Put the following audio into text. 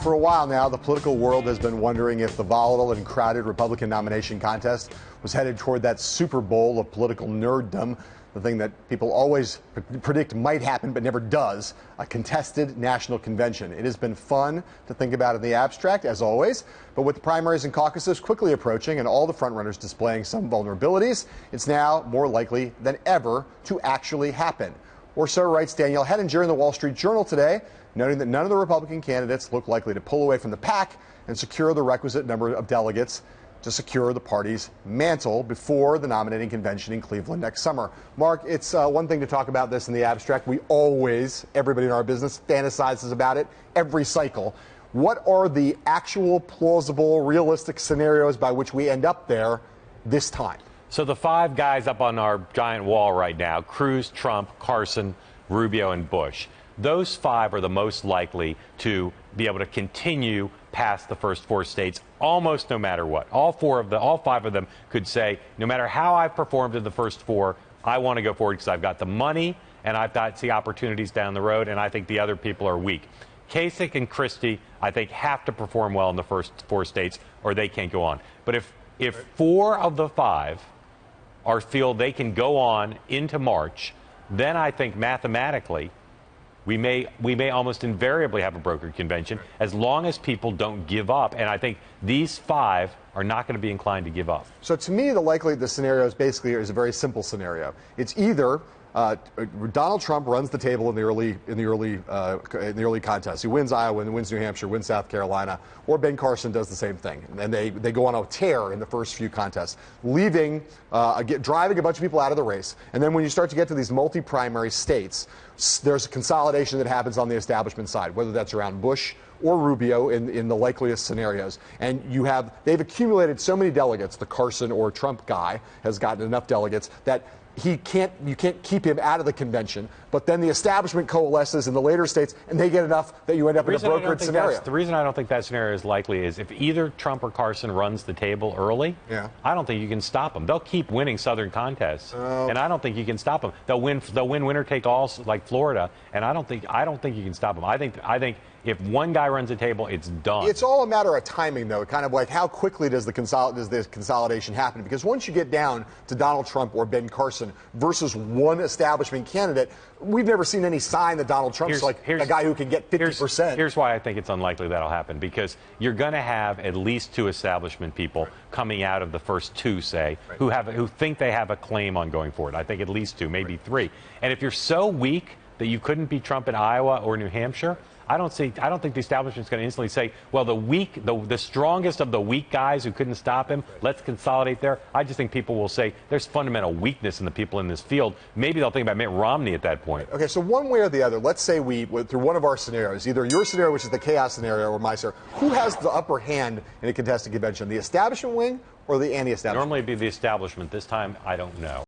For a while now, the political world has been wondering if the volatile and crowded Republican nomination contest was headed toward that Super Bowl of political nerddom, the thing that people always predict might happen but never does, a contested national convention. It has been fun to think about in the abstract, as always, but with the primaries and caucuses quickly approaching and all the frontrunners displaying some vulnerabilities, it's now more likely than ever to actually happen. Or so writes Danielle Hettinger in the Wall Street Journal today, noting that none of the Republican candidates look likely to pull away from the pack and secure the requisite number of delegates to secure the party's mantle before the nominating convention in Cleveland next summer. Mark, it's one thing to talk about this in the abstract. We always, everybody in our business, fantasizes about it every cycle. What are the actual plausible, realistic scenarios by which we end up there this time? So the five guys up on our giant wall right now, Cruz, Trump, Carson, Rubio, and Bush. Those five are the most likely to be able to continue past the first four states almost no matter what. All five of them could say, no matter how I've performed in the first four, I want to go forward because I've got the money and I've got the opportunities down the road, and I think the other people are weak. Kasich and Christie, I think, have to perform well in the first four states or they can't go on. But if four of the five feel they can go on into March, then I think mathematically we may almost invariably have a brokered convention as long as people don't give up. And I think these five are not going to be inclined to give up. So to me, the scenario is basically a very simple scenario. It's either Donald Trump runs the table in the early contest. He wins Iowa and wins New Hampshire, wins South Carolina, or Ben Carson does the same thing, and they go on a tear in the first few contests, driving a bunch of people out of the race. And then when you start to get to these multi-primary states, there's a consolidation that happens on the establishment side, whether that's around Bush or Rubio in the likeliest scenarios. And they've accumulated so many delegates. The Carson or Trump guy has gotten enough delegates that you can't keep him out of the convention, but then the establishment coalesces in the later states, and they get enough that you end up in a brokered scenario. The reason I don't think that scenario is likely is if either Trump or Carson runs the table early, I don't think you can stop them. They'll keep winning Southern contests, and I don't think you can stop them. They'll win winner-take-alls like Florida, and I don't think you can stop them. I think if one guy runs the table, it's done. It's all a matter of timing, though, kind of like how quickly does this consolidation happen? Because once you get down to Donald Trump or Ben Carson versus one establishment candidate, we've never seen any sign that Donald Trump's a guy who can get 50%. Here's why I think it's unlikely that'll happen, because you're going to have at least two establishment people coming out of the first two, say, who think they have a claim on going forward. I think at least two, maybe three. And if you're so weak that you couldn't beat Trump in Iowa or New Hampshire, I don't think the establishment's going to instantly say, well, the strongest of the weak guys who couldn't stop him, let's consolidate there. I just think people will say there's fundamental weakness in the people in this field. Maybe they'll think about Mitt Romney at that point. Okay, so one way or the other, let's say through one of our scenarios, either your scenario, which is the chaos scenario, or my scenario, who has the upper hand in a contested convention, the establishment wing or the anti-establishment? Normally it'd be the establishment. This time, I don't know.